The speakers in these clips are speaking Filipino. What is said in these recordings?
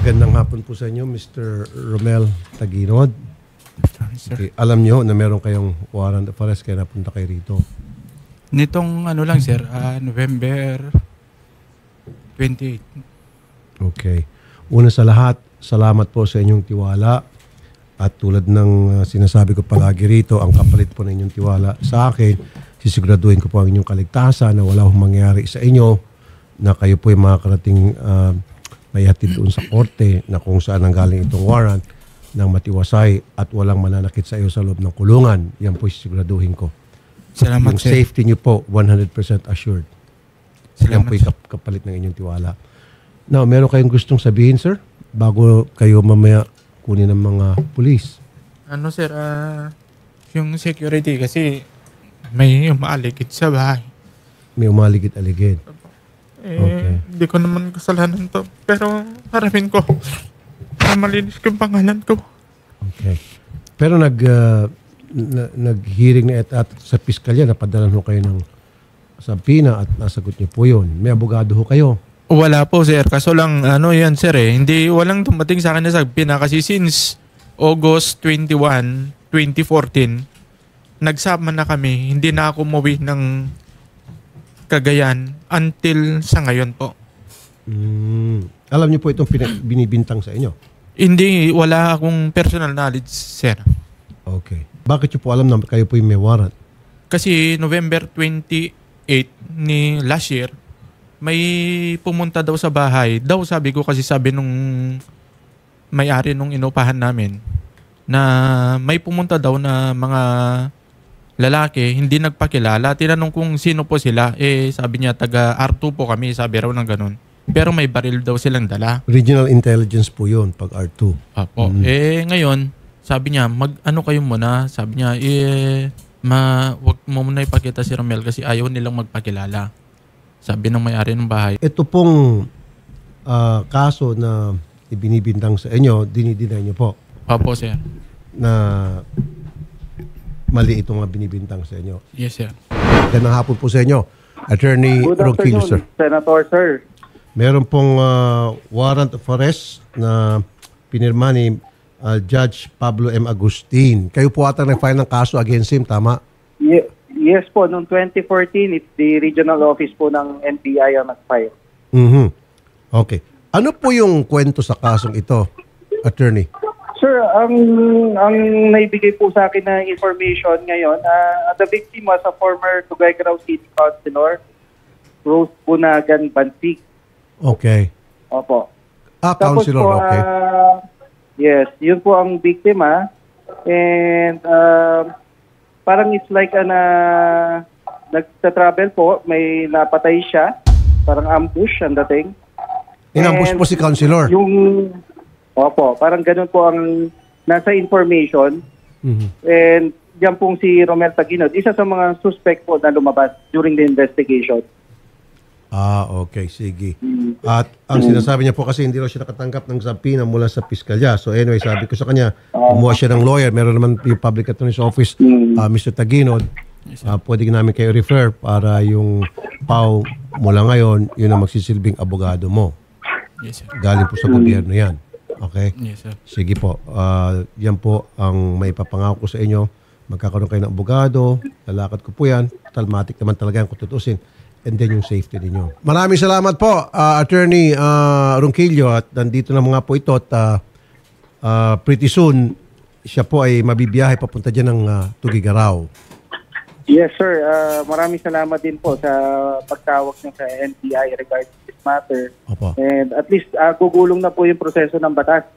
Magandang hapon po sa inyo, Mr. Romel Taguinod. Okay. Alam nyo na meron kayong warrant of arrest kaya napunta kayo rito. Nitong ano lang sir, November 28. Okay. Una sa lahat, salamat po sa inyong tiwala. At tulad ng sinasabi ko palagi rito, ang kapalit po ng inyong tiwala sa akin, sisiguraduhin ko po ang inyong kaligtasan na wala hong mangyari sa inyo, na kayo po ay makakarating may hatid doon sa korte na kung saan nanggaling itong warrant ng matiwasay at walang mananakit sa iyo sa loob ng kulungan. Yan po siguraduhin ko. Salamat yung sir. safety niyo po, 100% assured. Yan po yung kapalit ng inyong tiwala. Now, meron kayong gustong sabihin, sir? Bago kayo mamaya kunin ng mga pulis. Ano sir, yung security kasi may umaligid sa bahay. May umaligid-aligid. Okay. Hindi ko naman kasalanan to. Pero harapin ko na malinis ko yung pangalan ko. Okay. Pero nag-hearing na at sa piskalya, napadalan ho kayo ng sabina at nasagot niyo po yun. May abogado ho kayo. Wala po sir. Kaso lang, yan sir hindi, walang dumating sa akin na sagbina kasi since August 21, 2014, nagsama na kami. Hindi na ako umuwi ng Cagayan until sa ngayon po. Alam niyo po itong binibintang sa inyo? Hindi, wala akong personal knowledge, sir. Okay. Bakit niyo po alam na kayo po yung may warrant? Kasi November 28 ni last year, may pumunta daw sa bahay. Daw sabi ko kasi sabi nung may-ari nung inupahan namin na may pumunta daw na mga lalaki, hindi nagpakilala. Tinanong kung sino po sila. Sabi niya, taga R2 po kami. Sabi raw ng ganun. Pero may baril daw silang dala. Regional intelligence po yun, pag R2. Apo. Ngayon, sabi niya, mag-ano kayo muna. Sabi niya, wag mo muna ipakita si Romel kasi ayaw nilang magpakilala. Sabi ng may-ari ng bahay. Ito pong kaso na ibinibintang sa inyo, dinidinay niyo po? Apo, sir. Na mali itong binibintang sa inyo. Yes, sir. Magandang hapon po sa inyo. Attorney Ronquillo, sir. Senator, sir. Meron pong warrant of arrest na pinirma ni Judge Pablo M. Agustin. Kayo po ata nag-file ng kaso against him, tama? Yes po, noong 2014, it's the regional office po ng NBI ang nag-file. Okay. Ano po yung kwento sa kasong ito, attorney? Sir, ang naibigay po sa akin na information ngayon, the victim was a former Tuguegarao City Councilor, Rose Bunagan Bansig. Okay. Opo. Councilor, po, okay. Yes, yun po ang biktima. And parang it's like nagta-travel po, may napatay siya. Parang ambush ang dating. Inambush po si Councilor? Opo, parang ganun po ang nasa information. And yan pong si Romel Taguinod, isa sa mga suspect po na lumabas during the investigation. Okay, sige. At ang sinasabi niya po kasi hindi raw siya nakatanggap ng sabina mula sa piskalya. So anyway, sabi ko sa kanya, kumuha siya ng lawyer. Meron naman yung Public Attorney's Office, Mr. Taguinod. Pwede namin kayo refer para yung PAW mula ngayon, yun ang magsisilbing abogado mo. Yes, sir. Galing po sa gobyerno yan. Okay? Yes, sir. Sige po. Yan po ang may papangako ko sa inyo. Magkakaroon kayo ng abogado. Lalakad ko po yan. Talmatic naman talaga yan kung tutusin. And then yung safety ninyo. Maraming salamat po, Attorney Ronquillo. At nandito na mga po ito. At pretty soon, siya po ay mabibiyahe papunta dyan ng Tuguegarao. Yes, sir. Maraming salamat din po sa pagtawag niyo sa NBI regarding this matter. Opo. And at least gugulong na po yung proseso ng batas.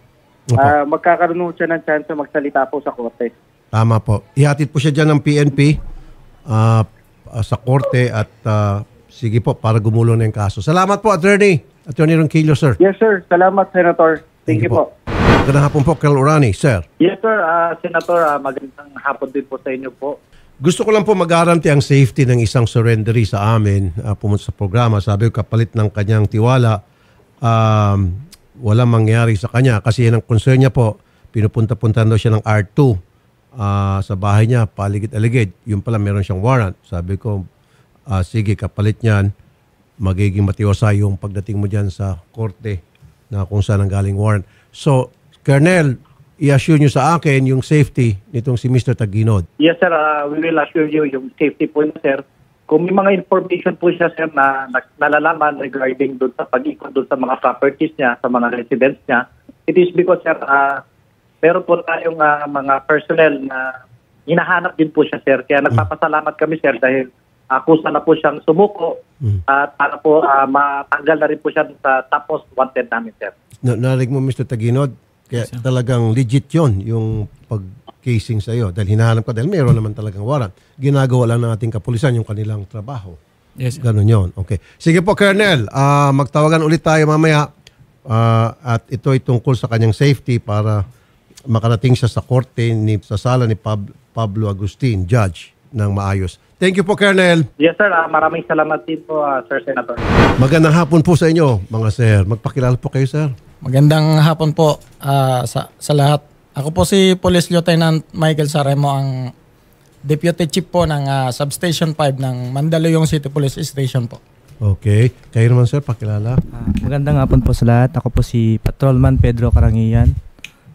Magkakaroon siya ng chance magsalita po sa korte. Tama po. Ihatid po siya dyan ng PNP sa korte at sige po para gumulong na yung kaso. Salamat po, Attorney Ronquillo, sir. Yes, sir. Salamat, Senator. Thank you po. Magandang hapon po, Colonel Urani, sir. Yes, sir. Senator, magandang hapon din po sa inyo po. Gusto ko lang po mag-garanti ang safety ng isang surrendery sa amin pumunta sa programa. Sabi ko, kapalit ng kanyang tiwala, walang mangyari sa kanya. Kasi yan ang concern niya po. Pinupunta-punta daw siya ng R2 sa bahay niya, paligid-aligid. Yung pala, meron siyang warrant. Sabi ko, sige, kapalit niyan. Magiging matiwasay yung pagdating mo dyan sa korte na kung saan ang galing warrant. So, Colonel, i-assure nyo sa akin yung safety nitong si Mr. Taguinod. Yes, sir. We will assure you yung safety po niya, sir. Kung may mga information po siya, sir, na nalalaman regarding doon sa pag-ikot doon sa mga properties niya, sa mga residents niya, it is because, sir, meron po tayong mga personnel na hinahanap din po siya, sir. Kaya nagpapasalamat kami, sir, dahil kusa na po siyang sumuko at para po matanggal na rin po siya sa top most wanted namin, sir. Narinig mo, Mr. Taguinod, kaya talagang legit yon yung pag-casing sa iyo. Dahil hinahanap ka, dahil mayroon naman talagang warrant. Ginagawa lang ng ating kapulisan yung kanilang trabaho. Yes, sir. Ganun yon. Okay. Sige po, Colonel. Magtawagan ulit tayo mamaya. At ito ay tungkol sa kanyang safety para makarating siya sa korte sa sala ni Pablo Agustin, judge, ng maayos. Thank you po, Colonel. Yes, sir. Maraming salamat din po, Sir Senator. Magandang hapon po sa inyo, mga sir. Magpakilala po kayo, sir. Magandang hapon po sa lahat. Ako po si Police Lieutenant Michael Saremo, ang Deputy Chief po ng Substation 5 ng Mandaluyong City Police Station po. Okay. Kayo naman, sir, pakilala. Magandang hapon po sa lahat. Ako po si Patrolman Pedro Karangian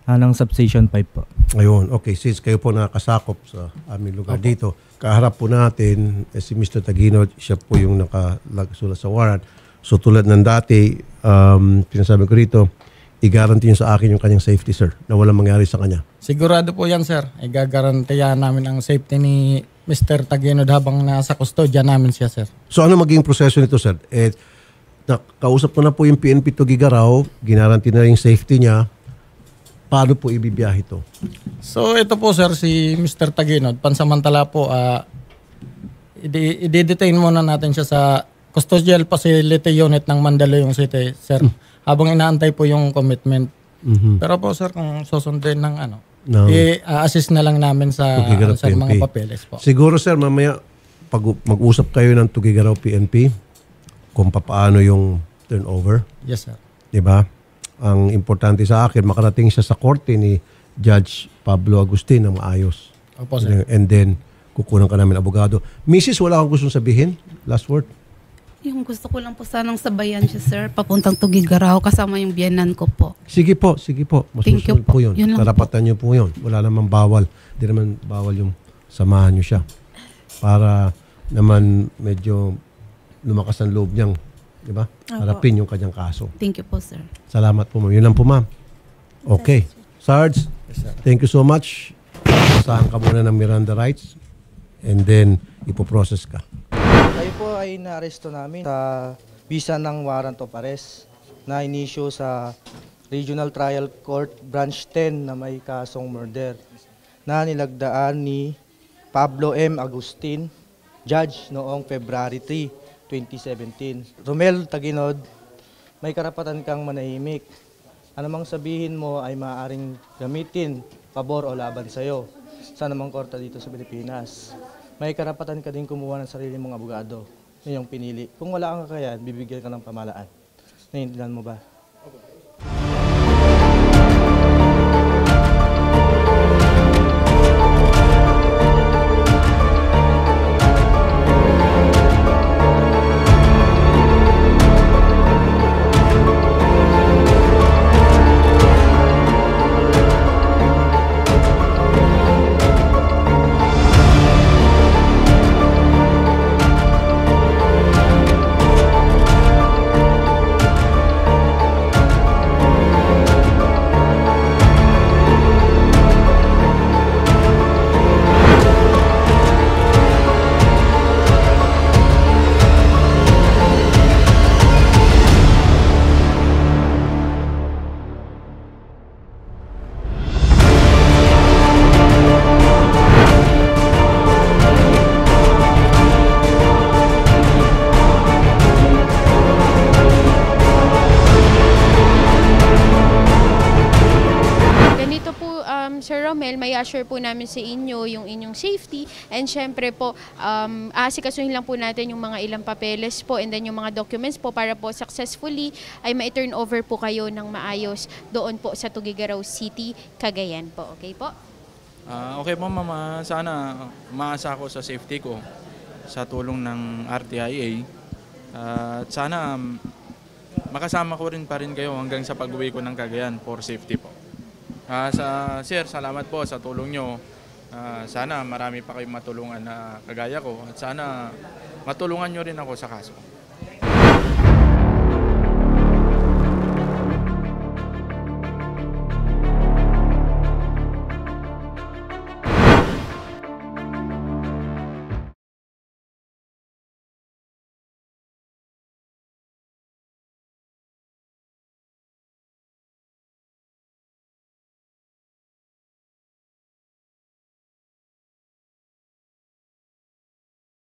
ng Substation 5 po. Ayun. Okay. Since kayo po nakasakop sa aming lugar dito, kaharap po natin si Mr. Taguinod. Siya po yung nakasulat sa warrant. So tulad ng dati, pinasabi ko rito, i-guarantee nyo sa akin yung kanyang safety, sir, na walang mangyari sa kanya. Sigurado po yan, sir. Igagarantiya namin ang safety ni Mr. Taguinod habang nasa kustodya namin siya, sir. So ano magiging proseso nito, sir? Nakausap ko na po yung PNP Tugigaraw, ginaranti na yung safety niya. Paano po ibibiyahe ito? So ito po, sir, si Mr. Taguinod, pansamantala po, i-detain muna natin siya sa Custodial Facility Unit ng Mandaluyong City, sir. Habang inaantay po yung commitment. Pero po, sir, kung susundin ng i-assist na lang namin sa mga papeles po. Siguro, sir, mamaya pag mag-usap kayo ng Tugigaraw PNP kung paano yung turnover. Yes, sir. Diba? Ang importante sa akin, makarating siya sa korte ni Judge Pablo Agustin na maayos. Opo, sir. And then, kukunan ka namin abogado. Mrs., wala kang gustong sabihin? Last word? Yung gusto ko lang po sanang sabayan siya, sir, papuntang Tugigaraw kasama yung biyenan ko po. Sige po, sige po. Thank you Masusunod po po. yun. Yun lang Karapatan niyo po yun. Wala namang bawal. Hindi naman bawal yung samahan niyo siya. Para naman medyo lumakas ang loob niyang, di ba? Harapin yung kanyang kaso. Thank you po, sir. Salamat po, ma'am. Yun lang po, ma'am. Okay. Sarge, thank you so much. Basahan ka muna ng Miranda rights and then ipoprocess ka. Tayo po ay naaresto namin sa visa ng warrant of arrest na inisyo sa Regional Trial Court Branch 10 na may kasong murder na nilagdaan ni Pablo M. Agustin, judge noong February 3, 2017. Romel Taguinod, may karapatan kang manahimik. Anumang sabihin mo ay maaaring gamitin pabor o laban sa'yo sa namang korte dito sa Pilipinas. May karapatan ka din kumuha ng sarili mong abogado. Yun yung pinili. Kung wala kang kakayahan, bibigyan ka ng pamahalaan. Naiintindihan mo ba? Sir Romel, may assure po namin sa inyo yung inyong safety and syempre po aasikasuhin lang po natin yung mga ilang papeles po and then yung mga documents po para po successfully ay ma-turn over po kayo ng maayos doon po sa Tugigaraw City, Cagayan po. Okay po? Okay po, mama. Sana maasa ako sa safety ko sa tulong ng RTIA. At sana makasama ko rin pa rin kayo hanggang sa pag-uwi ko ng Cagayan for safety po. Sir, salamat po sa tulong nyo. Sana marami pa kayong matulungan na kagaya ko at sana matulungan nyo rin ako sa kaso.